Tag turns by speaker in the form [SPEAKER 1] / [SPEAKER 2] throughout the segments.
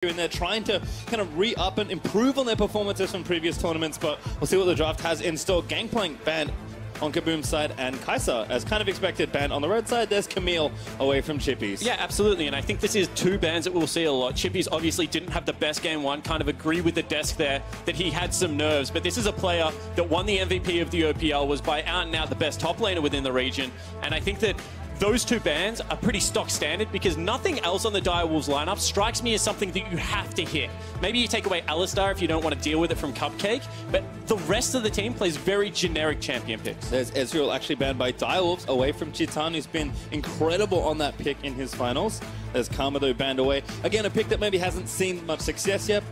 [SPEAKER 1] and they're trying to kind of re-up and improve on their performances from previous tournaments, but we'll see what the draft has in store. Gangplank banned on KBM's side, and Kai'Sa, as kind of expected, banned on the red side. There's Camille away from Chippies.
[SPEAKER 2] Yeah, absolutely, and I think this is two bans that we'll see a lot. Chippies obviously didn't have the best game one, kind of agree with the desk there that he had some nerves, but this is a player that won the MVP of the OPL, was by out and out the best top laner within the region, and I think that those two bans are pretty stock standard because nothing else on the Direwolves lineup strikes me as something that you have to hit. Maybe you take away Alistar if you don't want to deal with it from Cupcake, but the rest of the team plays very generic champion picks.
[SPEAKER 1] There's Ezreal actually banned by Direwolves away from Chitan, who's been incredible on that pick in his finals. There's Karma, though, banned away. Again, a pick that maybe hasn't seen much success yet,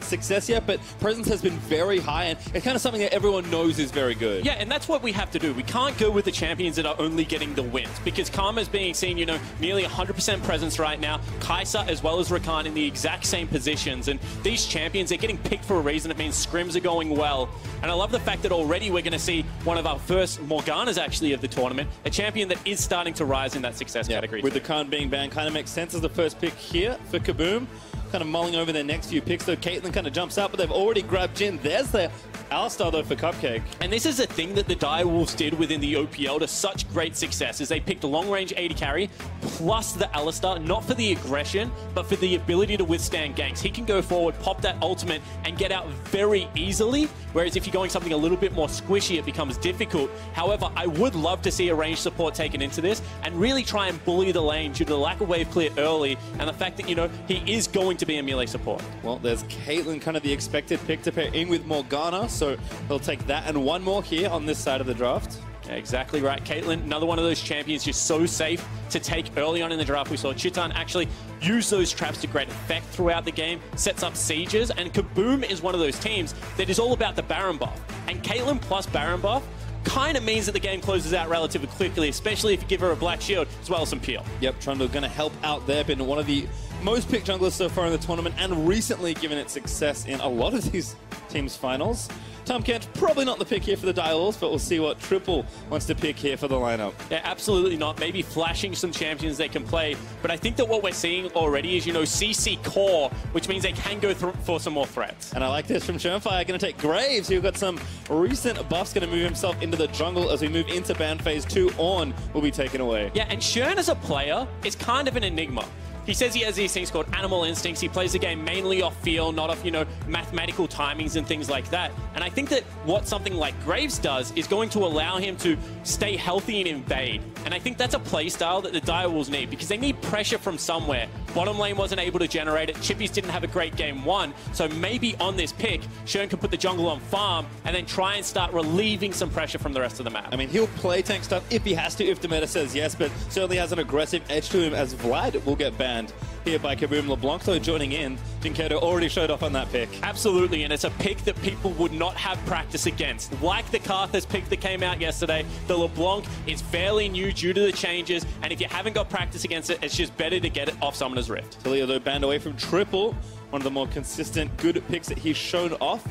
[SPEAKER 1] but presence has been very high, and it's kind of something that everyone knows is very good.
[SPEAKER 2] Yeah, and that's what we have to do. We can't go with the champions that are only getting the wins, because Karma's being seen, you know, nearly 100% presence right now. Kai'Sa as well as Rakan in the exact same positions, and these champions, they're getting picked for a reason. It means scrims are going well, and I love the fact that already we're going to see one of our first Morganas, actually, of the tournament, a champion that is starting to rise in that success category.
[SPEAKER 1] With the Khan being banned, kind of makes sense as the first pick here for KBM. Kind of mulling over their next few picks, though. Caitlyn kind of jumps out, but they've already grabbed Jhin. There's their Alistar, though, for Cupcake. And
[SPEAKER 2] this is a thing that the Direwolves did within the OPL to such great success, is they picked a long-range AD carry plus the Alistar, not for the aggression, but for the ability to withstand ganks. He can go forward, pop that ultimate, and get out very easily, whereas if you're going something a little bit more squishy, it becomes difficult. However, I would love to see a range support taken into this and really try and bully the lane due to the lack of wave clear early and the fact that, you know, he is going to be a melee support.
[SPEAKER 1] Well, there's Caitlyn, kind of the expected pick to pair in with Morgana, so they'll take that and one more here on this side of the draft.
[SPEAKER 2] Yeah, exactly right. Caitlyn, another one of those champions just so safe to take early on in the draft. We saw Chitan actually use those traps to great effect throughout the game, sets up sieges, and KBM is one of those teams that is all about the Baron buff. And Caitlyn plus Baron buff kind of means that the game closes out relatively quickly, especially if you give her a black shield as well as some peel.
[SPEAKER 1] Yep, Trundle going to help out there. Been one of the most picked junglers so far in the tournament, and recently given it success in a lot of these teams' finals. Tom Kent, probably not the pick here for the Direwolves, but we'll see what Triple wants to pick here for the lineup.
[SPEAKER 2] Yeah, absolutely not. Maybe flashing some champions they can play. But I think that what we're seeing already is, you know, CC core, which means they can go for some more threats.
[SPEAKER 1] And I like this from Shermfire. Going to take Graves, who got some recent buffs, going to move himself into the jungle as we move into ban phase 2. Ornn will be taken away.
[SPEAKER 2] Yeah, and Shern as a player is kind of an enigma. He says he has these things called animal instincts. He plays the game mainly off feel, not off, you know, mathematical timings and things like that. And I think that what something like Graves does is going to allow him to stay healthy and invade. And I think that's a play style that the Direwolves need, because they need pressure from somewhere. Bottom lane wasn't able to generate it. Chippies didn't have a great game one. So maybe on this pick, Shern can put the jungle on farm and then try and start relieving some pressure from the rest of the map.
[SPEAKER 1] I mean, he'll play tank stuff if he has to, if the meta says yes, but certainly has an aggressive edge to him, as Vlad will get banned here by KBM. LeBlanc, though, joining in. Jinkedo already showed off on that pick.
[SPEAKER 2] Absolutely, and it's a pick that people would not have practice against. Like the Karthus pick that came out yesterday, the LeBlanc is fairly new due to the changes, and if you haven't got practice against it, it's just better to get it off Summoner's Rift.
[SPEAKER 1] Talia, though, banned away from Triple, one of the more consistent, good picks that he's shown off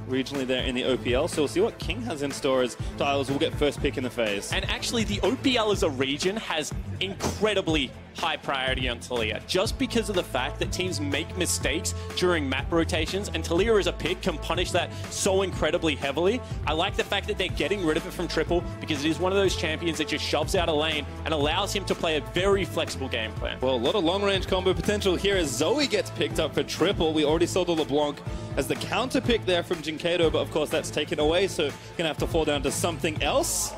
[SPEAKER 1] regionally there in the OPL. So we'll see what King has in store, as Dials will get first pick in the phase.
[SPEAKER 2] And actually, the OPL as a region has incredibly high priority on Talia, just because of the fact that teams make mistakes during map rotations, and Talia as a pick can punish that so incredibly heavily. I like the fact that they're getting rid of it from Triple, because it is one of those champions that just shoves out a lane and allows him to play a very flexible game plan.
[SPEAKER 1] Well, a lot of long-range combo potential here as Zoe gets picked up for Triple. We already saw the LeBlanc as the counter pick there from Jinkedo, but of course that's taken away, so gonna have to fall down to something else.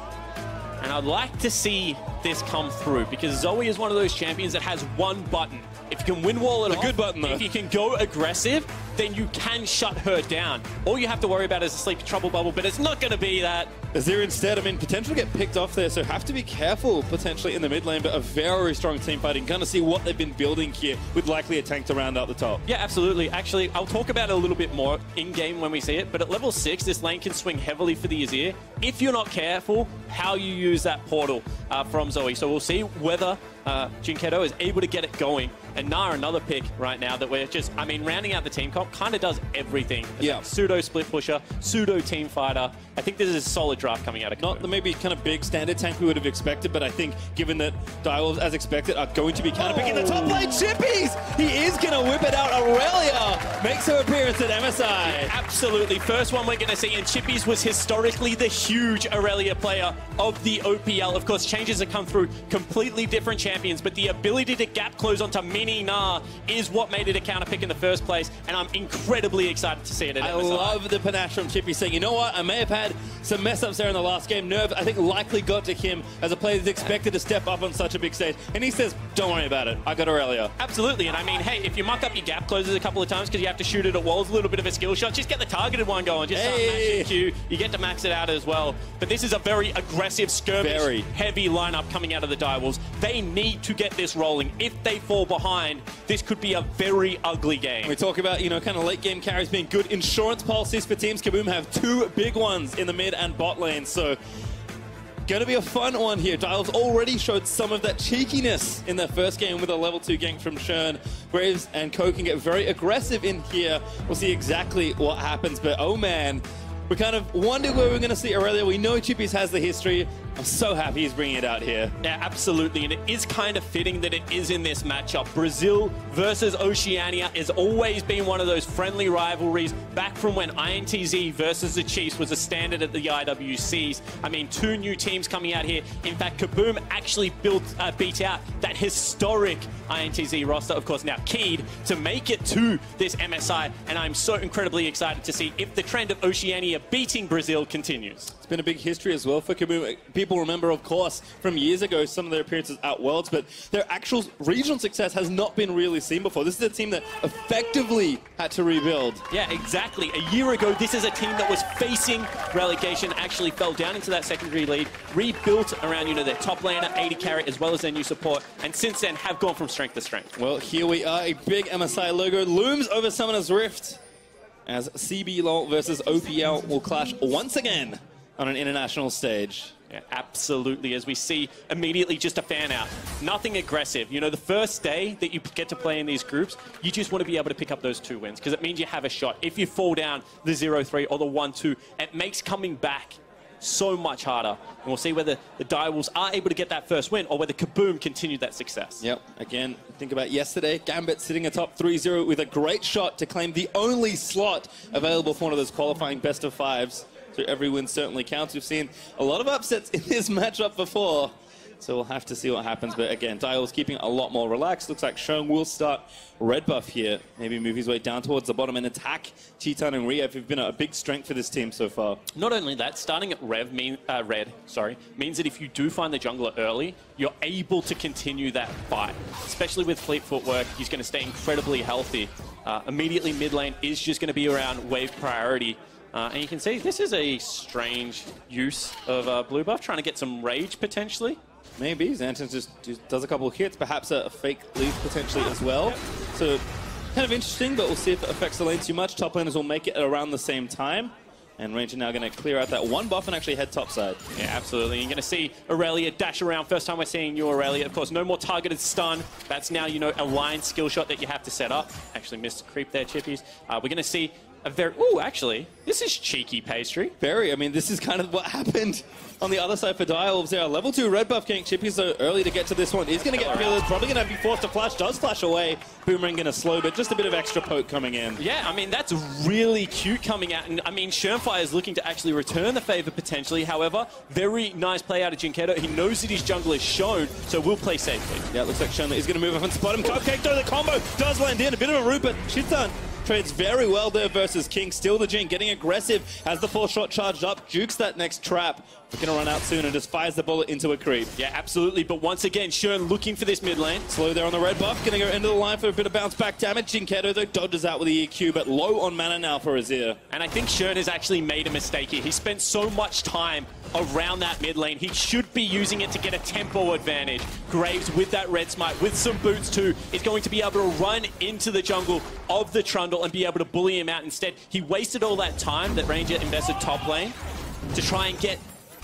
[SPEAKER 2] And I'd like to see this come through, because Zoe is one of those champions that has one button. If you can win wall it off,
[SPEAKER 1] good button, though.
[SPEAKER 2] If you can go aggressive, then you can shut her down. All you have to worry about is a sleepy trouble bubble, but it's not going to be that.
[SPEAKER 1] Azir instead, I mean, potentially get picked off there, so have to be careful potentially in the mid lane, but a very strong team fighting. Going to see what they've been building here with likely a tank to round out the top.
[SPEAKER 2] Yeah, absolutely. Actually, I'll talk about it a little bit more in-game when we see it, but at level 6, this lane can swing heavily for the Azir if you're not careful how you use that portal from Zoe. So we'll see whether Jinkedo is able to get it going. And Nara, another pick right now that we're just, I mean, rounding out the team comp. top, kind of does everything.
[SPEAKER 1] Yeah.
[SPEAKER 2] Pseudo split pusher, pseudo team fighter. I think this is a solid draft coming out of KBM.
[SPEAKER 1] Not the maybe kind of big standard tank we would have expected, but I think given that Direwolves, as expected, are going to be counterpicking the top lane Chippies, he is going to whip it out. Aurelia makes her appearance at MSI.
[SPEAKER 2] Absolutely. First one we're going to see, and Chippies was historically the huge Aurelia player of the OPL. Of course, changes have come through completely different champions, but the ability to gap close onto Mini Na is what made it a counter pick in the first place, and I'm incredibly excited to see it at MSI.
[SPEAKER 1] I love the panache from Chippy saying, you know what, I may have had some mess ups there in the last game. Nerve, I think, likely got to him as a player that's expected to step up on such a big stage. And he says, don't worry about it. I got Aurelia.
[SPEAKER 2] Absolutely. And I mean, hey, if you muck up your gap closes a couple of times because you have to shoot it at walls, a little bit of a skill shot, just get the targeted one going. Just start mashing Q. You get to max it out as well. But this is a very aggressive, skirmish, heavy lineup coming out of the Direwolves. They need to get this rolling. If they fall behind, this could be a very ugly game.
[SPEAKER 1] We talk about, you know, kind of late game carries being good insurance policies for teams. KBM have two big ones in the mid and bot lane, so gonna be a fun one here. Direwolves already showed some of that cheekiness in their first game with a level 2 gank from Shern. Graves and Co can get very aggressive in here. We'll see exactly what happens, but oh man, we kind of wondered where we were going to see Aurelia. We know Chippies has the history. I'm so happy he's bringing it out here.
[SPEAKER 2] Yeah, absolutely. And it is kind of fitting that it is in this matchup. Brazil versus Oceania has always been one of those friendly rivalries back from when INTZ versus the Chiefs was a standard at the IWCs. I mean, two new teams coming out here. In fact, KBM actually beat out that historic INTZ roster, of course, now keyed to make it to this MSI. And I'm so incredibly excited to see if the trend of Oceania beating Brazil continues.
[SPEAKER 1] It's been a big history as well for KBM. People remember, of course, from years ago, some of their appearances at Worlds, but their actual regional success has not been really seen before. This is a team that effectively had to rebuild.
[SPEAKER 2] Yeah, exactly. A year ago, this is a team that was facing relegation, actually fell down into that secondary lead, rebuilt around, you know, their top laner, 80 carry, as well as their new support, and since then have gone from strength to strength.
[SPEAKER 1] Well, here we are. A big MSI logo looms over Summoner's Rift as CBLOL versus OPL will clash once again on an international stage.
[SPEAKER 2] Yeah, absolutely. As we see immediately just a fan out. Nothing aggressive. You know, the first day that you get to play in these groups, you just want to be able to pick up those 2 wins because it means you have a shot. If you fall down the 0-3 or the 1-2, it makes coming back so much harder. And we'll see whether the Direwolves are able to get that first win or whether KBM continued that success.
[SPEAKER 1] Yep. Again, think about yesterday. Gambit sitting atop 3-0 with a great shot to claim the only slot available for one of those qualifying best of 5s. So every win certainly counts. We've seen a lot of upsets in this matchup before, so we'll have to see what happens. But again, Direwolves keeping a lot more relaxed. Looks like Shern will start red buff here. Maybe move his way down towards the bottom and attack Cheetan and Rev, who've been a big strength for this team so far.
[SPEAKER 2] Not only that, starting at red means that if you do find the jungler early, you're able to continue that fight. Especially with Fleet footwork, he's going to stay incredibly healthy. Immediately mid lane is just going to be around wave priority. And you can see this is a strange use of blue buff, trying to get some rage potentially.
[SPEAKER 1] Maybe. Xanten just does a couple of hits, perhaps a fake leaf potentially as well. Yep. So kind of interesting, but we'll see if it affects the lane too much. Top laners will make it around the same time. And Ranger now going to clear out that one buff and actually head topside.
[SPEAKER 2] Yeah, absolutely. You're going to see Aurelia dash around. First time we're seeing you, Aurelia. Of course, no more targeted stun. That's now, you know, a line skill shot that you have to set up. Actually missed a creep there, Chippies. We're going to see a very... Ooh, actually, this is cheeky pastry.
[SPEAKER 1] Very. I mean, this is kind of what happened on the other side for Direwolves there. Level 2 red buff gank. Chippy so early to get to this one. He's going to get feelers. Probably going to be forced to flash. Does flash away. Boomerang going to slow, but just a bit of extra poke coming in.
[SPEAKER 2] Yeah, I mean, that's really cute coming out. And I mean, Shernfire is looking to actually return the favor potentially. However, very nice play out of Jinkedo. He knows that his jungle is shown, so will play safely.
[SPEAKER 1] Yeah, it looks like Shern is going to move up and spot him. Cupcake though, the combo does land in. A bit of a root, but shit's done. Trades very well there versus King. Still the Jin getting aggressive. Has the 4-shot charged up. Jukes that next trap. We're going to run out soon and just fires the bullet into a creep.
[SPEAKER 2] Yeah, absolutely. But once again, Shern looking for this mid lane.
[SPEAKER 1] Slow there on the red buff. Going to go into the line for a bit of bounce back damage. Jinkedo though dodges out with the EQ, but low on mana now for Azir.
[SPEAKER 2] And I think Shern has actually made a mistake here. He spent so much time around that mid lane. He should be using it to get a tempo advantage. Graves with that red smite, with some boots too, is going to be able to run into the jungle of the Trundle and be able to bully him out. Instead, he wasted all that time that Ranger invested top lane to try and get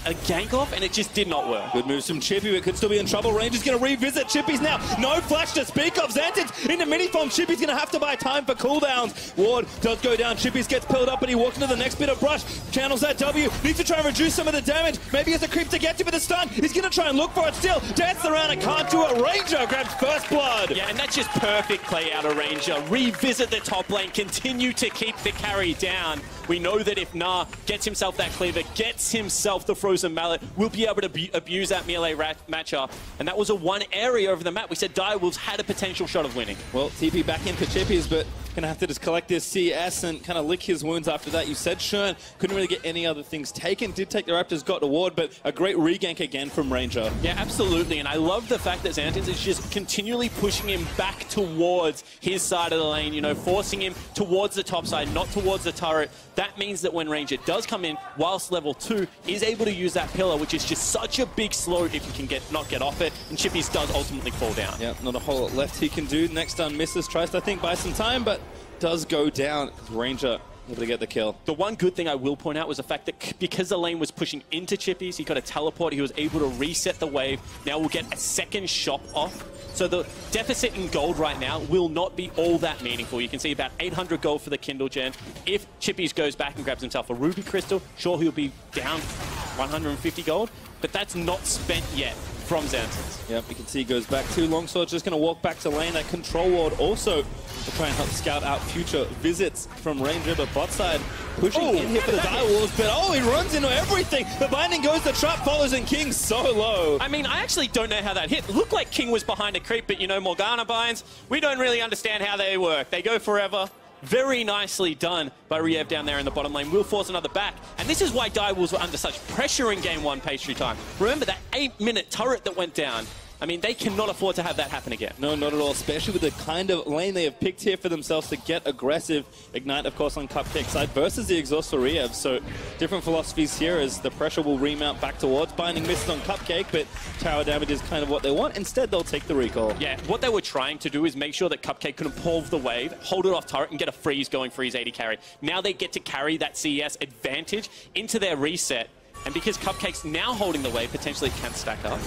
[SPEAKER 2] a gank off, and it just did not work.
[SPEAKER 1] Good moves from Chippy, but could still be in trouble. Ranger's going to revisit Chippy's now. No flash to speak of. Xantins into mini form. Chippy's going to have to buy time for cooldowns. Ward does go down. Chippy's gets pilled up, but he walks into the next bit of brush. Channels that W. Needs to try and reduce some of the damage. Maybe has a creep to get to with the stun. He's going to try and look for it still. Dances around and can't do it. Ranger grabs first blood.
[SPEAKER 2] Yeah, and that's just perfect play out of Ranger. Revisit the top lane. Continue to keep the carry down. We know that if Nah gets himself that cleaver, gets himself the frozen mallet, we'll be able to abuse that melee matchup. And that was a one area over the map. We said Direwolves had a potential shot of winning.
[SPEAKER 1] Well, TP back in for Chippies, but going to have to just collect this CS and kind of lick his wounds after that. You said Shern couldn't really get any other things taken. Did take the Raptors, got the ward, but a great regank again from Ranger.
[SPEAKER 2] Yeah, absolutely. And I love the fact that Xantins is just continually pushing him back towards his side of the lane, you know, forcing him towards the top side, not towards the turret. That means that when Ranger does come in, whilst level 2, is able to use that pillar, which is just such a big slow if you can not get off it, and Chippies does ultimately fall down.
[SPEAKER 1] Yeah, not a whole lot left he can do. Next stun misses, tries to, I think, buy some time, but does go down. Ranger able to get the kill.
[SPEAKER 2] The one good thing I will point out was the fact that because the lane was pushing into Chippies, he got a teleport, he was able to reset the wave. Now we'll get a second shop off. So the deficit in gold right now will not be all that meaningful. You can see about 800 gold for the Kindle Gen. If Chippies goes back and grabs himself a Ruby Crystal, sure, he'll be down 150 gold, but that's not spent yet from Xantins.
[SPEAKER 1] Yep, you can see he goes back to Longsword, just going to walk back to lane. That control ward also to try and help scout out future visits from Ranger, but bot side pushing in here for the Direwolves, but he runs into everything. The binding goes, the trap follows, and King so low.
[SPEAKER 2] I mean, I actually don't know how that hit. It looked like King was behind a creep, but you know, Morgana binds, we don't really understand how they work. They go forever. Very nicely done by Riev down there in the bottom lane. Will force another back. And this is why Direwolves were under such pressure in game 1 pastry time. Remember that 8-minute turret that went down? I mean, they cannot afford to have that happen again.
[SPEAKER 1] No, not at all, especially with the kind of lane they have picked here for themselves to get aggressive. Ignite, of course, on Cupcake side versus the exhaust for Riev. So different philosophies here as the pressure will remount back towards. Binding misses on Cupcake, but tower damage is kind of what they want. Instead, they'll take the recall.
[SPEAKER 2] Yeah, what they were trying to do is make sure that Cupcake couldn't pull the wave, hold it off turret, and get a freeze going for his 80 carry. Now they get to carry that CES advantage into their reset. And because Cupcake's now holding the wave, potentially can stack up.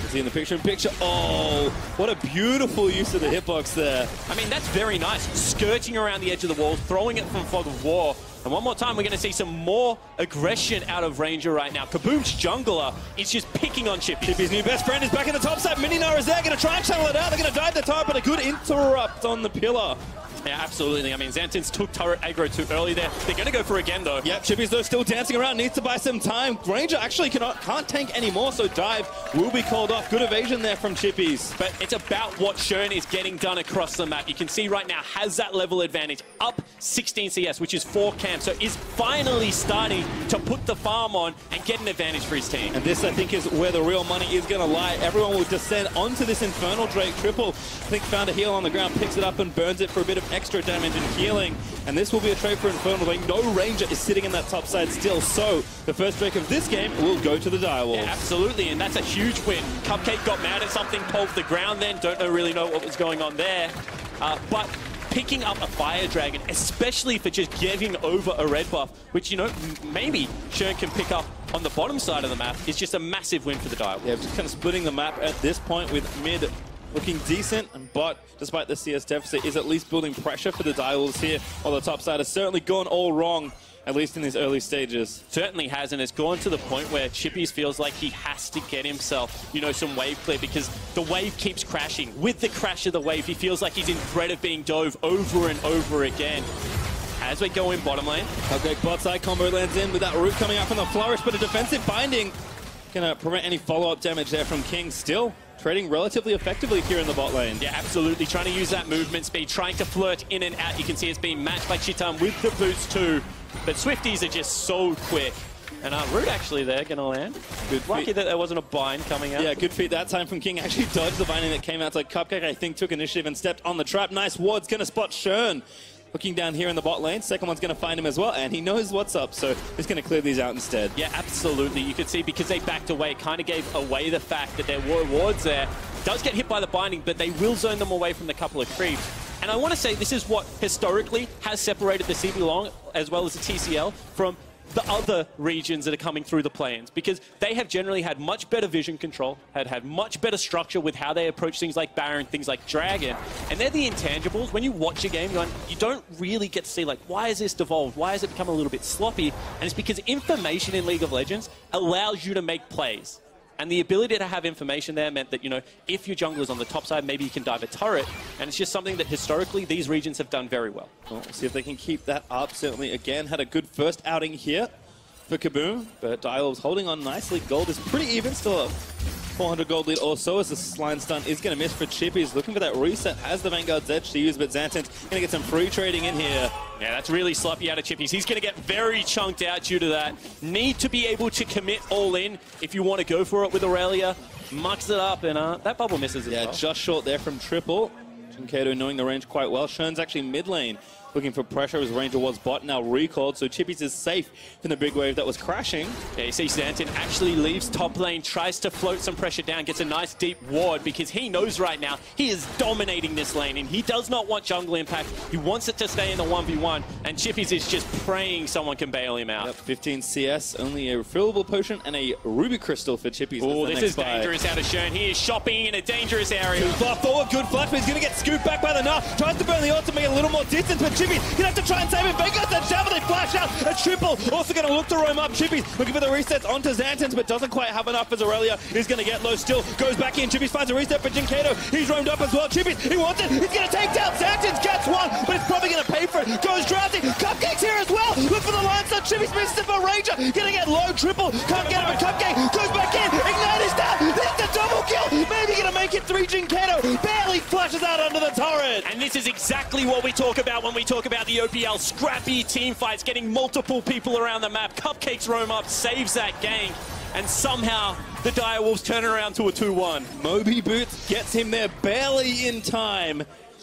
[SPEAKER 1] See in the picture. Oh, what a beautiful use of the hitbox there.
[SPEAKER 2] I mean, that's very nice. Skirting around the edge of the wall, throwing it from Fog of War. And one more time, we're going to see some more aggression out of Ranger right now. Kaboom's jungler is just picking on Chippy.
[SPEAKER 1] Chippy's new best friend is back in the top side. Mininar is there, going to try and channel it out. They're going to dive the tower, but a good interrupt on the pillar.
[SPEAKER 2] Yeah, absolutely. I mean, Xantins took turret aggro too early there. They're going to go for it again, though.
[SPEAKER 1] Yep, Chippies, though, still dancing around. Needs to buy some time. Ranger actually can't tank anymore, so dive will be called off. Good evasion there from Chippies.
[SPEAKER 2] But it's about what Shern is getting done across the map. You can see right now has that level advantage. Up 16 CS, which is 4 camps. So is finally starting to put the farm on and get an advantage for his team.
[SPEAKER 1] And this, I think, is where the real money is going to lie. Everyone will descend onto this Infernal Drake triple. I think found a heal on the ground, picks it up and burns it for a bit of extra damage and healing. And this will be a trade for Infernal Drake. No Ranger is sitting in that top side still. So the first Drake of this game will go to the Direwolves.
[SPEAKER 2] Yeah, absolutely. And that's a huge win. Cupcake got mad at something, pulled the ground then. Don't really know what was going on there. But picking up a Fire Dragon, especially for just giving over a red buff, which, you know, maybe Shern can pick up on the bottom side of the map, is just a massive win for the Direwolves.
[SPEAKER 1] Yeah, just kind of splitting the map at this point with mid looking decent, and bot, despite the CS deficit, is at least building pressure for the Direwolves here, while the top side has certainly gone all wrong, at least in these early stages.
[SPEAKER 2] Certainly has, and it's gone to the point where Chippies feels like he has to get himself, you know, some wave clear, because the wave keeps crashing. With the crash of the wave, he feels like he's in threat of being dove over and over again. As we go in bottom lane.
[SPEAKER 1] Okay, bot side combo lands in with that root coming out from the Flourish, but a defensive binding gonna prevent any follow-up damage there from King. Still trading relatively effectively here in the bot lane.
[SPEAKER 2] Yeah, absolutely. Trying to use that movement speed, trying to flirt in and out. You can see it's being matched by Chitan with the boots too. But Swifties are just so quick. And Root actually there, gonna land.
[SPEAKER 1] Good
[SPEAKER 2] Lucky
[SPEAKER 1] feat.
[SPEAKER 2] that there wasn't a bind coming out.
[SPEAKER 1] Yeah, good feat that time from King. Actually dodged the binding that came out. So Cupcake, I think, took initiative and stepped on the trap. Nice ward's gonna spot Shern. Looking down here in the bot lane, second one's going to find him as well, and he knows what's up, so he's going to clear these out instead.
[SPEAKER 2] Yeah, absolutely. You could see because they backed away, it kind of gave away the fact that there were wards there. Does get hit by the binding, but they will zone them away from the couple of creeps. And I want to say this is what historically has separated the CB Long as well as the TCL from the other regions that are coming through the play-ins, because they have generally had much better vision control, had much better structure with how they approach things like Baron, things like Dragon, and they're the intangibles. When you watch a game, you don't really get to see, like, why is this devolved? Why has it become a little bit sloppy? And it's because information in League of Legends allows you to make plays. And the ability to have information there meant that, you know, if your jungler's on the top side, maybe you can dive a turret. And it's just something that historically these regions have done very well.
[SPEAKER 1] Well, we'll see if they can keep that up. Certainly, again, had a good first outing here for KBM. But Dial's holding on nicely. Gold is pretty even, still a 400 gold lead or so, as the line stun is going to miss for Chippy. He's looking for that reset, has the Vanguard's edge to use, but Xanten's going to get some free trading in here.
[SPEAKER 2] Yeah, that's really sloppy out of Chippies. He's going to get very chunked out due to that. Need to be able to commit all in if you want to go for it with Aurelia. Mucks it up, and that bubble misses as well.
[SPEAKER 1] Yeah, just short there from Triple. Jinkato knowing the range quite well. Shern's actually mid lane, looking for pressure. His ranger was bot, now recalled, so Chippies is safe from the big wave that was crashing.
[SPEAKER 2] Yeah, you see Xanten actually leaves top lane, tries to float some pressure down, gets a nice deep ward, because he knows right now he is dominating this lane, and he does not want jungle impact. He wants it to stay in the 1v1, and Chippies is just praying someone can bail him out.
[SPEAKER 1] Yep, 15 CS, only a refillable potion and a ruby crystal for Chippies.
[SPEAKER 2] Oh, this is dangerous out of Shern. He is shopping in a dangerous area.
[SPEAKER 1] Too far forward, good flash, but he's going to get scooped back by the Gnar. Tries to burn the ult to make a little more distance, but Chippy gonna have to try and save it. Vanguard's that shower, they flash out. A Triple also going to look to roam up. Chippy looking for the resets onto Xantens, but doesn't quite have enough as Aurelia is going to get low still. Goes back in. Chippy finds a reset for Jinkato. He's roamed up as well. Chippy, he wants it. He's going to take down Xantens. Gets one, but it's probably going to pay for it. Goes drowsy. Cupcake's here as well. Look for the line stun. Chippy's misses it for Ranger. Going to get low. Triple can't get him, but Cupcake goes back in. Ignite is down. This is the double kill. Maybe going to make it 3. Jinkato barely flashes out under the turret.
[SPEAKER 2] And this is exactly what we talk about when we talk about the OPL. Scrappy team fights, getting multiple people around the map. Cupcakes roam up, saves that gank, and somehow the Direwolves turn around to a 2-1.
[SPEAKER 1] Moby Boots gets him there barely in time,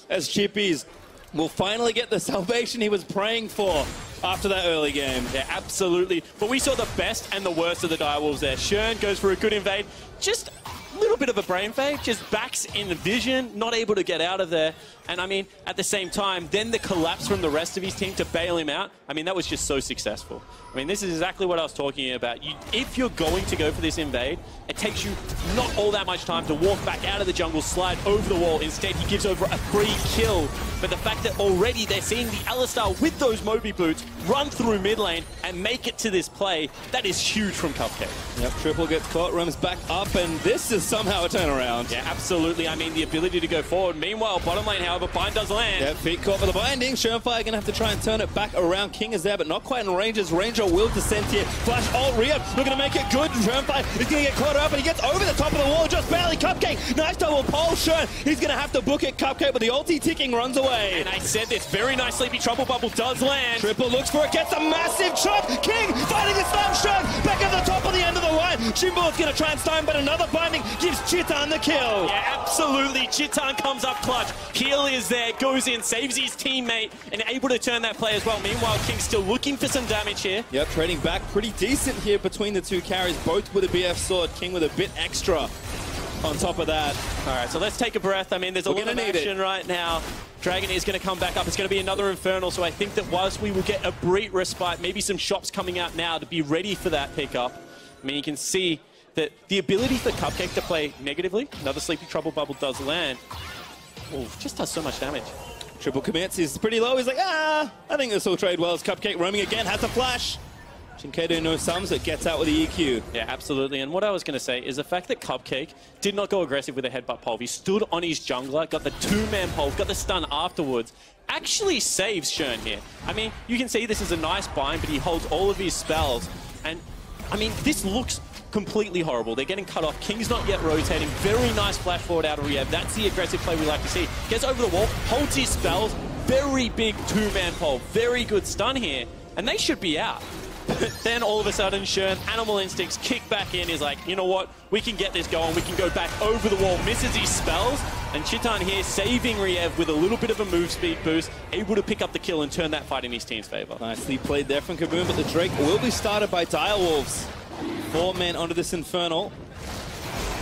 [SPEAKER 1] as Chippies will finally get the salvation he was praying for after that early game.
[SPEAKER 2] Yeah, absolutely. But we saw the best and the worst of the Direwolves there. Shern goes for a good invade, just a little bit of a brain fade, just backs in the vision, not able to get out of there. And I mean, at the same time, then the collapse from the rest of his team to bail him out, I mean, that was just so successful. I mean, this is exactly what I was talking about. If you're going to go for this invade, it takes you not all that much time to walk back out of the jungle, slide over the wall. Instead, he gives over a free kill. But the fact that already they're seeing the Alistar with those Moby boots run through mid lane and make it to this play, that is huge from Cupcake.
[SPEAKER 1] Yep, Triple gets caught, runs back up, and this is somehow a turnaround.
[SPEAKER 2] Yeah, absolutely. I mean, the ability to go forward. Meanwhile, bottom lane, however, Bind does land.
[SPEAKER 1] Yeah, feet caught for the binding. Shermfire gonna have to try and turn it back around. King is there, but not quite in ranges. Ranger will descend here. Flash ult Rehab, looking to make it good. Shermfire is gonna get caught up, and he gets over the top of the wall, just barely. Cupcake, nice double pole. Shern, he's gonna have to book it. Cupcake, but the ulti ticking runs away.
[SPEAKER 2] And I said this, very nice sleepy trouble bubble does land.
[SPEAKER 1] Triple looks for it, gets a massive chop. King fighting the stun. Shern back at the top of the end of the line. Jimbo is gonna try and stun, but another binding gives Chitan the kill.
[SPEAKER 2] Yeah, absolutely. Chitan comes up clutch. Heal is there, goes in, saves his teammate, and able to turn that play as well. Meanwhile, King's still looking for some damage here.
[SPEAKER 1] Yep, trading back pretty decent here between the two carries, both with a BF sword. King with a bit extra on top of that.
[SPEAKER 2] All right, so let's take a breath. I mean, there's a lot of action right now. Dragon is going to come back up. It's going to be another Infernal, so I think that whilst we will get a brief respite, maybe some shops coming out now to be ready for that pickup. I mean, you can see that the ability for Cupcake to play negatively, another Sleepy Trouble Bubble does land. Oh, just does so much damage.
[SPEAKER 1] Triple commits, he's pretty low. He's like, I think this will trade well. As Cupcake roaming again, has a flash. Jinkato knows sums, it gets out with the EQ.
[SPEAKER 2] Yeah, absolutely. And what I was going to say is the fact that Cupcake did not go aggressive with a headbutt pole. He stood on his jungler, got the 2-man pole, got the stun afterwards, actually saves Shern here. I mean, you can see this is a nice bind, but he holds all of his spells. And, I mean, this looks completely horrible. They're getting cut off. King's not yet rotating. Very nice flash forward out of Rehab. That's the aggressive play we like to see. Gets over the wall, holds his spells. Very big 2-man pole. Very good stun here. And they should be out. But then all of a sudden, Shern, Animal Instincts, kick back in, is like, you know what? We can get this going. We can go back over the wall. Misses his spells. And Chitan here saving Riev with a little bit of a move speed boost, able to pick up the kill and turn that fight in his team's favor.
[SPEAKER 1] Nicely played there from KBM, but the Drake will be started by Direwolves. 4 men onto this Infernal.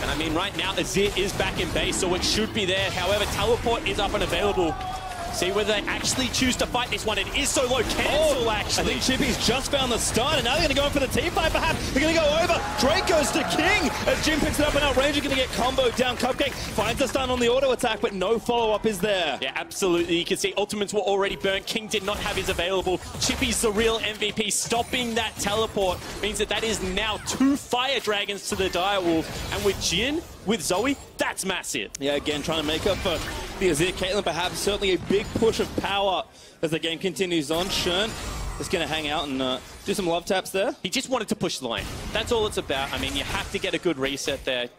[SPEAKER 2] And I mean, right now, Azir is back in base, so it should be there. However, Teleport is up and available. See whether they actually choose to fight this one. It is so low. Cancel, actually.
[SPEAKER 1] I think Chippy's just found the start, and now they're going to go in for the T5 perhaps. They're going to go over. Drake goes to King as Jim picks it up, and now Ranger going to get comboed down. Cupcake finds the stun on the auto attack, but no follow-up is there.
[SPEAKER 2] Yeah, absolutely. You can see ultimates were already burnt. King did not have his available. Chippy's the real MVP. Stopping that teleport means that is now 2 Fire Dragons to the Direwolves. And with Jin, with Zoe, that's massive.
[SPEAKER 1] Yeah, again, trying to make up for the Azir Caitlyn, perhaps certainly a big push of power as the game continues on. Shern is going to hang out and do some love taps there.
[SPEAKER 2] He just wanted to push the lane. That's all it's about. I mean, you have to get a good reset there.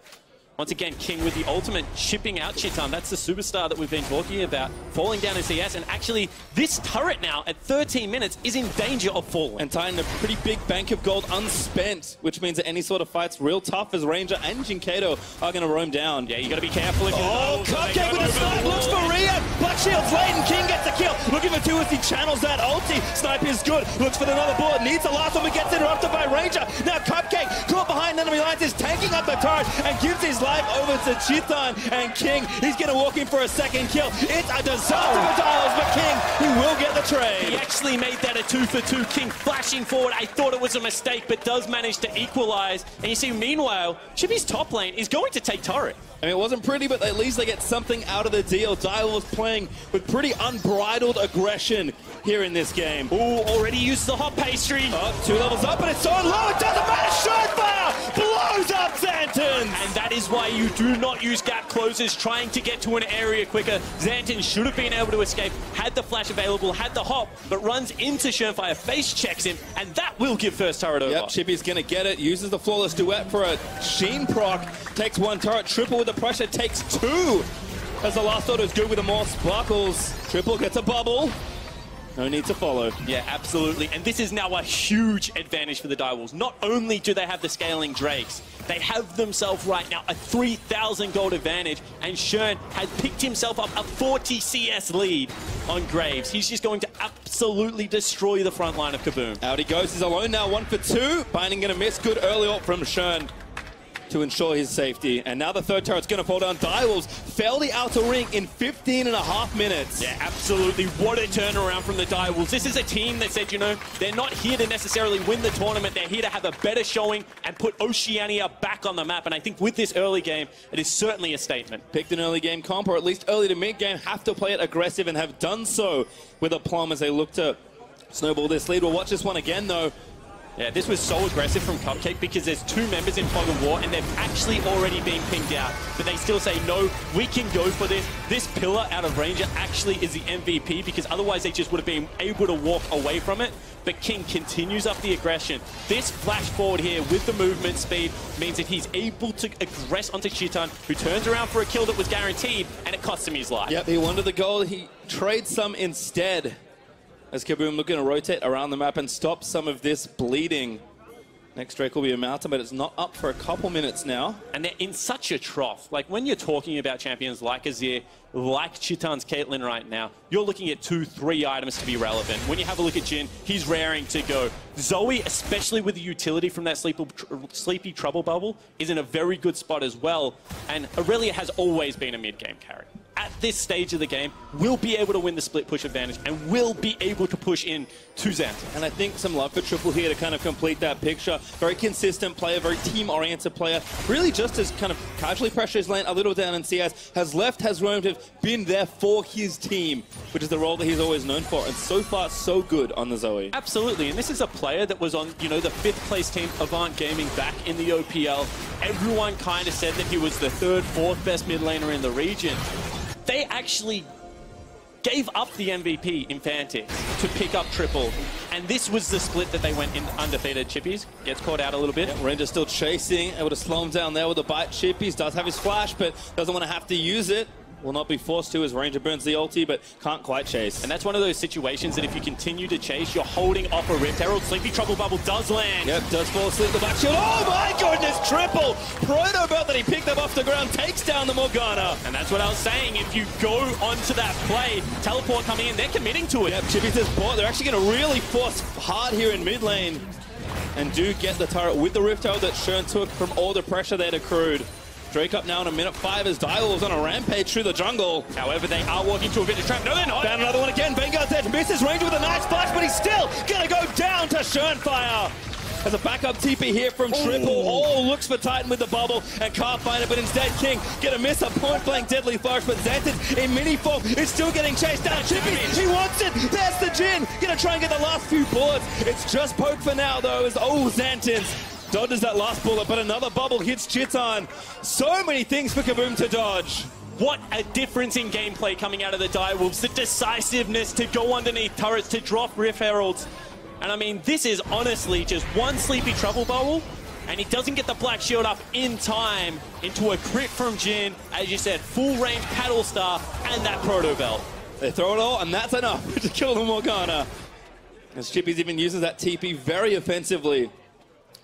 [SPEAKER 2] Once again, King with the ultimate, chipping out Chitan. That's the superstar that we've been talking about, falling down in CS. And actually, this turret now, at 13 minutes, is in danger of falling.
[SPEAKER 1] And tying a pretty big bank of gold unspent, which means that any sort of fight's real tough as Ranger and Jinkato are going to roam down.
[SPEAKER 2] Yeah, you got to be careful. If
[SPEAKER 1] Cupcake with a snipe, looks for Rio. Black Shield's late and King gets a kill. Looking for 2 as he channels that ulti. Snipe is good. Looks for another bullet. Needs the last one, but gets interrupted by Ranger. Now Cupcake, caught behind enemy lines, is tanking up the turret and gives his life over to Chitan, and King, he's going to walk in for a second kill. It's a disaster for Dials, but King, he will get the trade.
[SPEAKER 2] He actually made that a 2 for 2. King flashing forward. I thought it was a mistake, but does manage to equalize. And you see, meanwhile, Chippy's top lane is going to take turret.
[SPEAKER 1] I mean, it wasn't pretty, but at least they get something out of the deal. Dial was playing with pretty unbridled aggression here in this game.
[SPEAKER 2] Ooh, already used the hot pastry.
[SPEAKER 1] 2 levels up, and it's so low, it doesn't matter. Shotfire blows up Xantans.
[SPEAKER 2] And that is why you do not use gap closers trying to get to an area quicker. Xantan should have been able to escape, had the flash available, had the hop, but runs into Shernfire, face checks him, and that will give first turret over.
[SPEAKER 1] Yep, Chippy's going to get it, uses the flawless duet for a Sheen proc, takes 1 turret, triple with the pressure, takes 2. As the last order is good with the more sparkles. Triple gets a bubble. No need to follow.
[SPEAKER 2] Yeah, absolutely. And this is now a huge advantage for the Direwolves. Not only do they have the scaling Drakes, they have themselves right now a 3,000 gold advantage, and Shern has picked himself up a 40 CS lead on Graves. He's just going to absolutely destroy the front line of Kaboom.
[SPEAKER 1] Out he goes. He's alone now, 1 for 2. Binding going to miss. Good early ult from Shern to ensure his safety. And now the third turret's going to fall down. Direwolves fell the outer ring in 15.5 minutes.
[SPEAKER 2] Yeah, absolutely. What a turnaround from the Direwolves. This is a team that said, you know, they're not here to necessarily win the tournament. They're here to have a better showing and put Oceania back on the map. And I think with this early game, it is certainly a statement.
[SPEAKER 1] Picked an early game comp, or at least early to mid game, have to play it aggressive and have done so with aplomb as they look to snowball this lead. We'll watch this one again, though.
[SPEAKER 2] Yeah, this was so aggressive from Cupcake because there's 2 members in Fog of War and they've actually already been pinged out. But they still say, no, we can go for this. This pillar out of Ranger actually is the MVP because otherwise they just would have been able to walk away from it. But King continues up the aggression. This flash forward here with the movement speed means that he's able to aggress onto Chitan, who turns around for a kill that was guaranteed, and it costs him his life.
[SPEAKER 1] Yep, he wanted the gold. He trades some instead. As Kaboom looking to rotate around the map and stop some of this bleeding. Next Drake will be a mountain, but it's not up for a couple minutes now.
[SPEAKER 2] And they're in such a trough. Like, when you're talking about champions like Azir, like Chitan's Caitlyn right now, you're looking at 2-3 items to be relevant. When you have a look at Jin, he's raring to go. Zoe, especially with the utility from that sleepy trouble bubble, is in a very good spot as well. And Aurelia has always been a mid-game carry. At this stage of the game, will be able to win the split push advantage and will be able to push in to Xantan.
[SPEAKER 1] And I think some love for Triple here to kind of complete that picture. Very consistent player, very team-oriented player. Really just as kind of casually pressure his lane a little down in CS. Has left, has roamed, have been there for his team, which is the role that he's always known for. And so far, so good on the Zoe.
[SPEAKER 2] Absolutely. And this is a player that was on, you know, the 5th place team, Avant Gaming, back in the OPL. Everyone kind of said that he was the 3rd, 4th best mid laner in the region. They actually gave up the MVP in Fantix to pick up Triple. And this was the split that they went in undefeated. Chippies gets caught out a little bit.
[SPEAKER 1] Yeah, Ranger still chasing, able to slow him down there with a bite. Chippies does have his flash, but doesn't want to have to use it. Will not be forced to as Ranger burns the ulti, but can't quite chase.
[SPEAKER 2] And that's one of those situations that if you continue to chase, you're holding off a Rift Herald. Sleepy Trouble Bubble does land.
[SPEAKER 1] Yep, does fall asleep the back shield. Oh my goodness, Triple! Proto Belt that he picked up off the ground takes down the Morgana.
[SPEAKER 2] And that's what I was saying. If you go onto that play, teleport coming in, they're committing to it.
[SPEAKER 1] Yep, Chippy says bot. They're actually going to really force hard here in mid lane. And do get the turret with the Rift Herald that Shern took from all the pressure they'd accrued. Drake up now in a minute 5 as Direwolves on a rampage through the jungle.
[SPEAKER 2] However, they are walking to a bit of trap. No, they're not.
[SPEAKER 1] Found another one again. Vanguard's edge misses Ranger with a nice flash, but he's still gonna go down to Schönfire. There's a backup TP here from Triple. Oh, looks for Titan with the bubble and can't find it, but instead King gonna miss a point-blank deadly flourish, but Xanten in mini form is still getting chased down. Chippy, he wants it. There's the Jin. Gonna try and get the last few bullets. It's just poke for now, though, as Xanten dodges that last bullet, but another bubble hits Chiton. So many things for KBM to dodge.
[SPEAKER 2] What a difference in gameplay coming out of the Direwolves. The decisiveness to go underneath turrets, to drop Rift Heralds. And I mean, this is honestly just one sleepy trouble bubble, and he doesn't get the Black Shield up in time into a crit from Jin. As you said, full range Paddle Star and that Proto Belt.
[SPEAKER 1] They throw it all, and that's enough to kill the Morgana. As Chippy's even uses that TP very offensively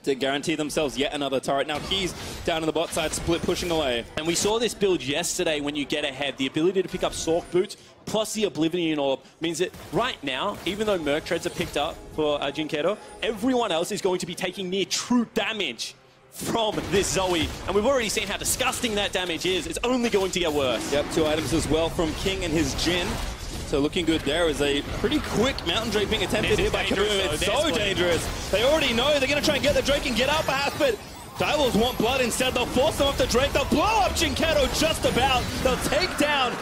[SPEAKER 1] to guarantee themselves yet another turret. Now Keys down in the bot side, split pushing away.
[SPEAKER 2] And we saw this build yesterday when you get ahead. The ability to pick up Sork Boots plus the Oblivion Orb means that right now, even though Merc Treads are picked up for Jinkedo, everyone else is going to be taking near true damage from this Zoe. And we've already seen how disgusting that damage is. It's only going to get worse.
[SPEAKER 1] Yep, 2 items as well from King and his Jin. So looking good there is a pretty quick mountain draping attempted here by KBM. It's so dangerous. They already know they're going to try and get the Drake and get out perhaps, but Direwolves want blood instead. They'll force them off the Drake. They'll blow up Jinkedo just about. They'll take down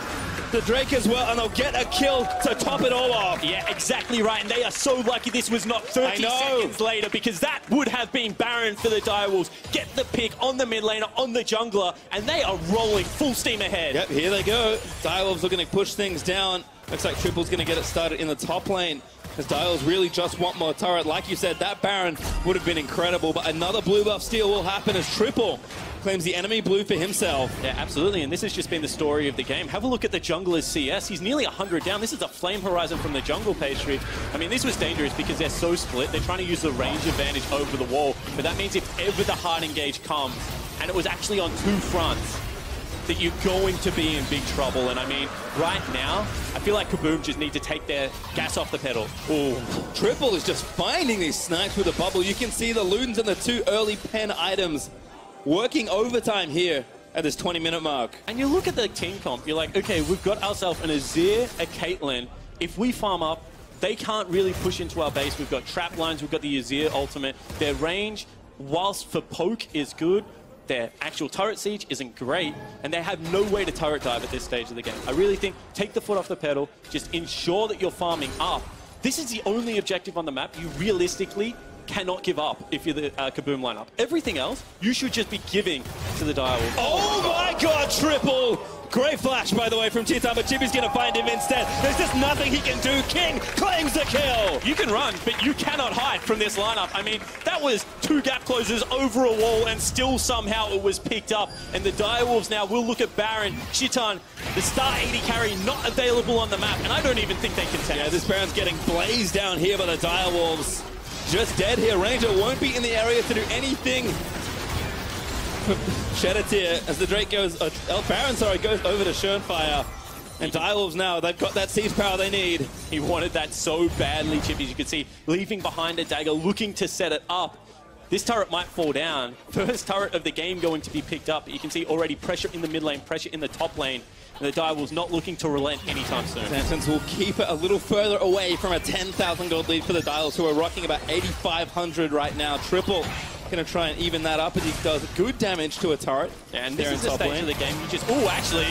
[SPEAKER 1] the Drake as well, and they'll get a kill to top it all off.
[SPEAKER 2] Yeah, exactly right. And they are so lucky this was not 30 seconds later, because that would have been Baron for the Direwolves. Get the pick on the mid laner, on the jungler, and they are rolling full steam ahead.
[SPEAKER 1] Yep, here they go. Direwolves looking to push things down. Looks like Triple's going to get it started in the top lane, as Direwolves really just want more turret. Like you said, that Baron would have been incredible, but another blue buff steal will happen as Triple claims the enemy blue for himself.
[SPEAKER 2] Yeah, absolutely, and this has just been the story of the game. Have a look at the jungler's CS. He's nearly 100 down. This is a flame horizon from the jungle page tree. I mean, this was dangerous because they're so split. They're trying to use the range advantage over the wall, but that means if ever the hard engage comes, and it was actually on 2 fronts, that you're going to be in big trouble. And I mean, right now, I feel like KBM just need to take their gas off the pedal.
[SPEAKER 1] Oh, Triple is just finding these snipes with a bubble. You can see the Ludens and the 2 early pen items working overtime here at this 20-minute mark.
[SPEAKER 2] And you look at the team comp, you're like, okay, we've got ourselves an Azir, a Caitlyn. If we farm up, they can't really push into our base. We've got trap lines, we've got the Azir ultimate. Their range, whilst for poke is good, their actual turret siege isn't great, and they have no way to turret dive at this stage of the game. I really think take the foot off the pedal, just ensure that you're farming up. This is the only objective on the map you realistically cannot give up if you're the KBM lineup. Everything else, you should just be giving to the Direwolves.
[SPEAKER 1] Oh my god, Triple! Great flash, by the way, from Chiton, but Chippy's going to find him instead. There's just nothing he can do. King claims the kill.
[SPEAKER 2] You can run, but you cannot hide from this lineup. I mean, that was 2 gap closers over a wall, and still somehow it was picked up. And the Direwolves now will look at Baron. Chiton, the star 80 carry, not available on the map, and I don't even think they can test.
[SPEAKER 1] Yeah, this Baron's getting blazed down here by the Direwolves. Just dead here. Ranger won't be in the area to do anything. Sheddatir, as the Drake goes, Baron, sorry, goes over to Schönfire. And Direwolves now, they've got that siege power they need.
[SPEAKER 2] He wanted that so badly, Chip, as you can see, leaving behind a dagger, looking to set it up. This turret might fall down. First turret of the game going to be picked up. But you can see already pressure in the mid lane, pressure in the top lane. And the Direwolves not looking to relent anytime soon.
[SPEAKER 1] Xantens will keep it a little further away from a 10,000 gold lead for the Direwolves, who are rocking about 8,500 right now. Triple going to try and even that up, as he does good damage to a turret.
[SPEAKER 2] And this is the stage of the game. You just, oh, actually,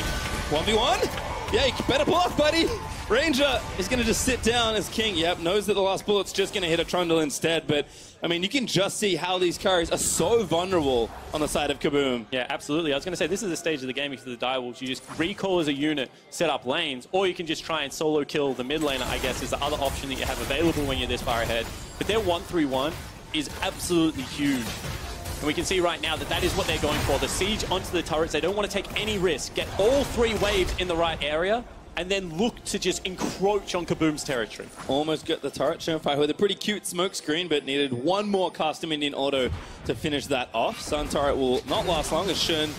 [SPEAKER 1] 1v1? Yeah, you better block, buddy. Ranger is going to just sit down as King. Yep, knows that the last bullet's just going to hit a Trundle instead. But, I mean, you can just see how these carries are so vulnerable on the side of KBM.
[SPEAKER 2] Yeah, absolutely. I was going to say, this is the stage of the game for the Direwolves. You just recall as a unit, set up lanes, or you can just try and solo kill the mid laner, I guess, is the other option that you have available when you're this far ahead. But their 1-3-1 is absolutely huge. And we can see right now that that is what they're going for. The siege onto the turrets. They don't want to take any risk. Get all 3 waves in the right area, and then look to just encroach on KBM's territory.
[SPEAKER 1] Almost got the turret Schönfire with a pretty cute smoke screen, but needed one more custom Indian auto to finish that off. Sun turret will not last long as Schön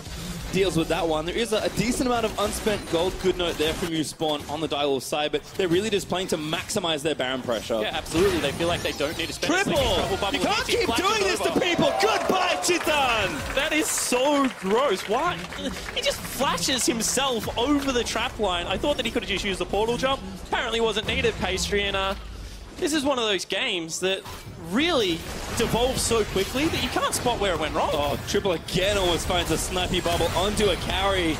[SPEAKER 1] deals with that one. There is a decent amount of unspent gold good note there from you, Spawn, on the Direwolf side, but they're really just playing to maximize their Baron pressure.
[SPEAKER 2] Yeah, absolutely. They feel like they don't need to spend
[SPEAKER 1] Triple! You can't keep doing this to people! Goodbye, Chitan!
[SPEAKER 2] That is so gross. Why? He just flashes himself over the trap line. I thought that he could have just used the portal jump. Apparently wasn't needed, Pastry, and this is one of those games that really devolves so quickly that you can't spot where it went wrong.
[SPEAKER 1] Oh, Triple again almost finds a snipey bubble onto a carry.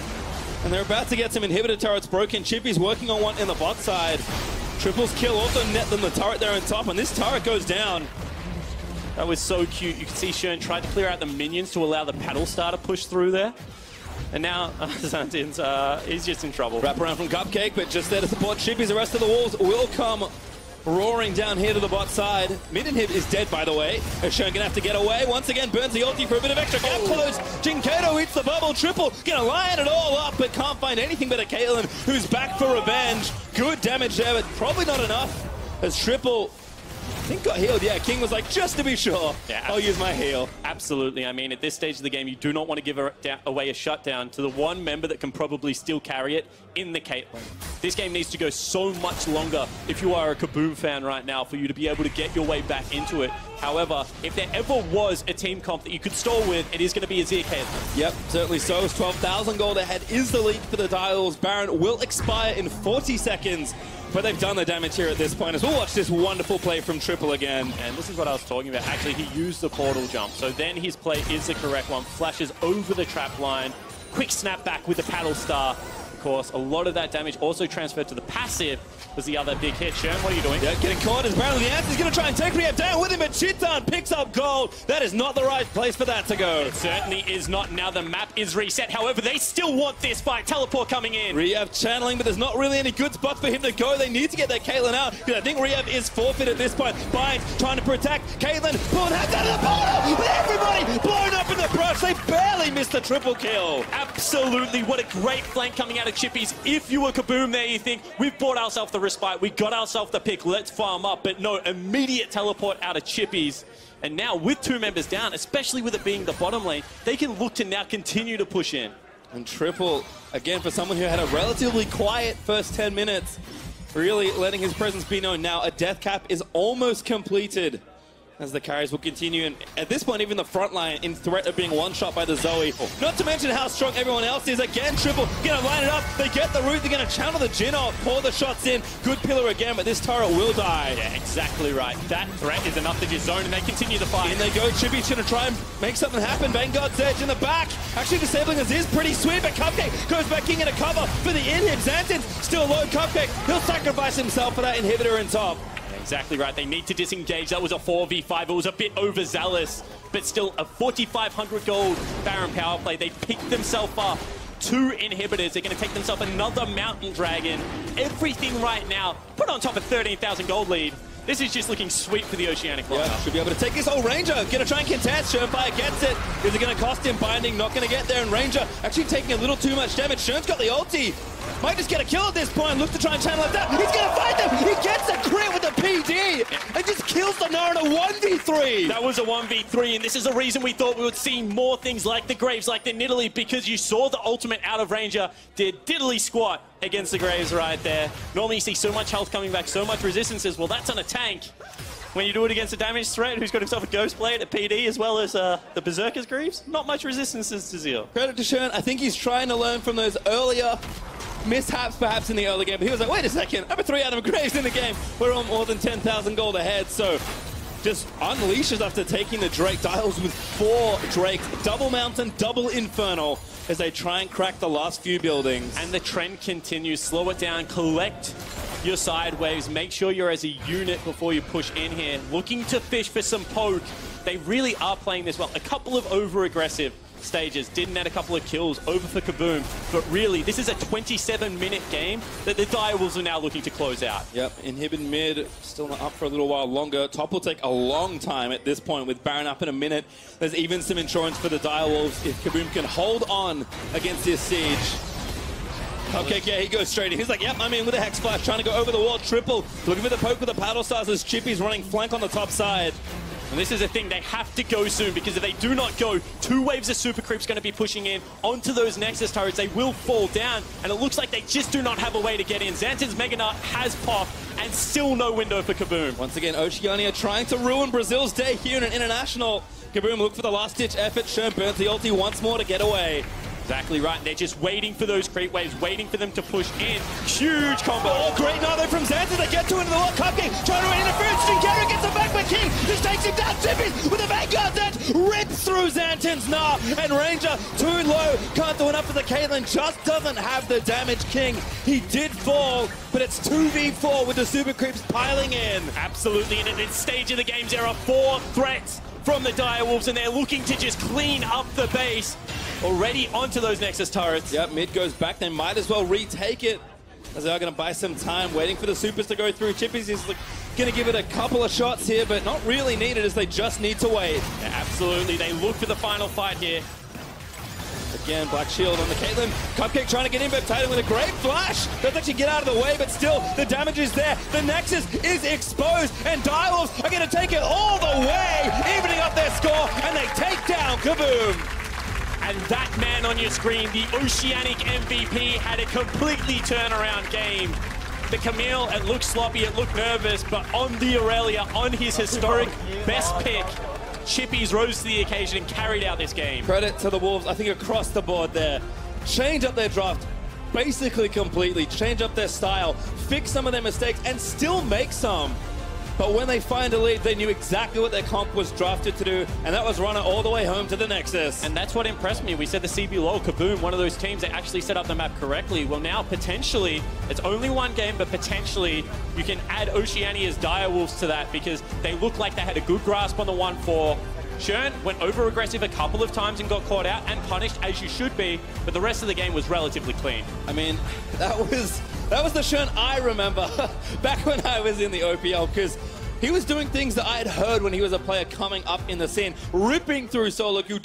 [SPEAKER 1] And they're about to get some inhibitor turrets broken. Chippy's working on one in the bot side. Triple's kill also net them the turret there on top, and this turret goes down.
[SPEAKER 2] That was so cute. You can see Shern tried to clear out the minions to allow the paddle star to push through there. And now Zantin's he's just in trouble.
[SPEAKER 1] Wrap around from Cupcake, but just there to support Chippy's. The rest of the walls will come roaring down here to the bot side. Mid-inhib is dead, by the way. Shern gonna have to get away. Once again, burns the ulti for a bit of extra gap close. Jinkato eats the bubble. Triple gonna line it all up, but can't find anything but a Caitlyn who's back for revenge. Good damage there, but probably not enough as Triple, I think, got healed. Yeah, King was like, just to be sure, yeah, I'll use my heal.
[SPEAKER 2] Absolutely. I mean, at this stage of the game, you do not want to give away a shutdown to the one member that can probably still carry it in the Caitlyn. This game needs to go so much longer if you are a KBM fan right now for you to be able to get your way back into it. However, if there ever was a team comp that you could stall with, it is going to be Azir Caitlyn.
[SPEAKER 1] Yep, certainly so. 12,000 gold ahead is the lead for the Direwolves. Baron will expire in 40 seconds. But they've done the damage here at this point as we'll watch this wonderful play from Triple again.
[SPEAKER 2] And this is what I was talking about. Actually, he used the portal jump. So then his play is the correct one. Flashes over the trap line. Quick snap back with the paddle star. Of course, a lot of that damage also transferred to the passive was the other big hit. Shern, what are you doing?
[SPEAKER 1] Yeah, getting caught as Baron. The answer's going to try and take Rehab down with him, but Chitan picks up gold. That is not the right place for that to go.
[SPEAKER 2] It certainly is not. Now the map is reset. However, they still want this fight. Teleport coming in.
[SPEAKER 1] Rehab channeling, but there's not really any good spots for him to go. They need to get that Caitlyn out, because I think Rehab is forfeit at this point. Binds trying to protect Caitlyn. Pulling out of the portal with everybody blown up in the brush. They barely missed the triple kill.
[SPEAKER 2] Absolutely. What a great flank coming out of Chippies. If you were KBM there, you think, we've bought ourselves the respite. We got ourselves the pick. Let's farm up. But no, immediate teleport out of Chippies. And now with two members down, especially with it being the bottom lane, they can look to now continue to push in.
[SPEAKER 1] And Triple, again, for someone who had a relatively quiet first 10 minutes, really letting his presence be known. Now a death cap is almost completed as the carries will continue. And at this point, even the front line in threat of being one-shot by the Zoe. Not to mention how strong everyone else is. Again, Triple gonna line it up. They get the root. They're gonna channel the Jhin off, pour the shots in. Good pillar again, but this turret will die.
[SPEAKER 2] Yeah, exactly right. That threat is enough to just zone, and they continue the fight.
[SPEAKER 1] In they go. Chippy's gonna try and make something happen. Vanguard's Edge in the back. Actually disabling us is pretty sweet, but Cupcake goes back in a cover for the inhib. Xantin's still low. Cupcake, he'll sacrifice himself for that inhibitor in top.
[SPEAKER 2] Exactly right. They need to disengage. That was a 4v5. It was a bit overzealous, but still a 4,500 gold Baron power play. They picked themselves up. 2 inhibitors. They're going to take themselves another Mountain Dragon. Everything right now put on top of 13,000 gold lead. This is just looking sweet for the Oceanic lineup.
[SPEAKER 1] Yeah, should be able to take this whole Ranger. Gonna try and contest. Shernfire gets it. Is it gonna cost him binding? Not gonna get there. And Ranger actually taking a little too much damage. Shern's got the ulti. Might just get a kill at this point. Look to try and channel it down. He's gonna fight them. He gets a crit with the PD and just kills the Nara in a 1v3.
[SPEAKER 2] That was a 1v3, and this is the reason we thought we would see more things like the Graves, like the Nidalee, because you saw the ultimate out of Ranger did diddly squat against the Graves right there. Normally you see so much health coming back, so much resistances. Well, that's on a tank. When you do it against a damage threat who's got himself a Ghost Blade, a PD, as well as the Berserker's Greaves, not much resistances to Zeal.
[SPEAKER 1] Credit to Shern. I think he's trying to learn from those earlier mishaps perhaps in the early game. But he was like, wait a second, I'm a 3 out of Graves in the game. We're on more than 10,000 gold ahead. So just unleashes after taking the Drake. Dials with 4 Drakes. Double Mountain, double Infernal as they try and crack the last few buildings.
[SPEAKER 2] And the trend continues. Slow it down, collect your side waves, make sure you're as a unit before you push in here. Looking to fish for some poke. They really are playing this well. A couple of over-aggressive stages, did net a couple of kills over for KBM, but really this is a 27-minute game that the Direwolves are now looking to close out.
[SPEAKER 1] Yep, inhibit mid, still not up for a little while longer. Top will take a long time at this point with Baron up in a minute. There's even some insurance for the Direwolves if KBM can hold on against this siege. Okay, yeah, he goes straight in. He's like, yep, I'm in with a Hex Flash, trying to go over the wall. Triple, looking for the poke with the paddle stars as Chippy's running flank on the top side.
[SPEAKER 2] And this is a thing, they have to go soon, because if they do not go, 2 waves of super creeps going to be pushing in onto those Nexus turrets. They will fall down, and it looks like they just do not have a way to get in. Xanten's Mega Nut has popped, and still no window for KBM.
[SPEAKER 1] Once again, Oceania trying to ruin Brazil's day here in an international. KBM look for the last-ditch effort. Schön burns the ulti once more to get away.
[SPEAKER 2] Exactly right. They're just waiting for those creep waves, waiting for them to push in. Huge combo.
[SPEAKER 1] Oh, great Nano from Xanten. They get to into the World Cupcake. Trying to interference. Shinkara gets him back, but King just takes him down. Chippy with a Vanguard that rips through Xanten's Nah. And Ranger too low. Can't do enough for the Caitlyn. Just doesn't have the damage. King, he did fall, but it's 2v4 with the super creeps piling in.
[SPEAKER 2] Absolutely. And at this stage of the game, there are 4 threats from the Direwolves, and they're looking to just clean up the base. Already onto those Nexus turrets.
[SPEAKER 1] Yep, mid goes back. They might as well retake it, as they are going to buy some time, waiting for the supers to go through. Chippy's is going to give it a couple of shots here, but not really needed, as they just need to wait.
[SPEAKER 2] Yeah, absolutely. They look for the final fight here.
[SPEAKER 1] Again, Black Shield on the Caitlyn. Cupcake trying to get in, but Titan with a great flash. Doesn't actually get out of the way, but still, the damage is there. The Nexus is exposed, and Direwolves are going to take it all the way, evening up their score, and they take down KBM.
[SPEAKER 2] And that man on your screen, the Oceanic MVP, had a completely turnaround game. The Camille, it looked sloppy, it looked nervous, but on the Aurelia, on his historic best pick, Chippies rose to the occasion and carried out this game.
[SPEAKER 1] Credit to the Wolves, I think across the board there. Change up their draft basically completely, change up their style, fix some of their mistakes, and still make some. But when they find a lead, they knew exactly what their comp was drafted to do, and that was run it all the way home to the Nexus.
[SPEAKER 2] And that's what impressed me. We said the CBLOL, KBM, one of those teams that actually set up the map correctly. Well, now, potentially, it's only one game, but potentially you can add Oceania's Direwolves to that, because they look like they had a good grasp on the 1-4. Schön went over-aggressive a couple of times and got caught out and punished, as you should be, but the rest of the game was relatively clean.
[SPEAKER 1] I mean, that was the Schön I remember back when I was in the OPL, because he was doing things that I had heard when he was a player coming up in the scene, ripping through solo queue.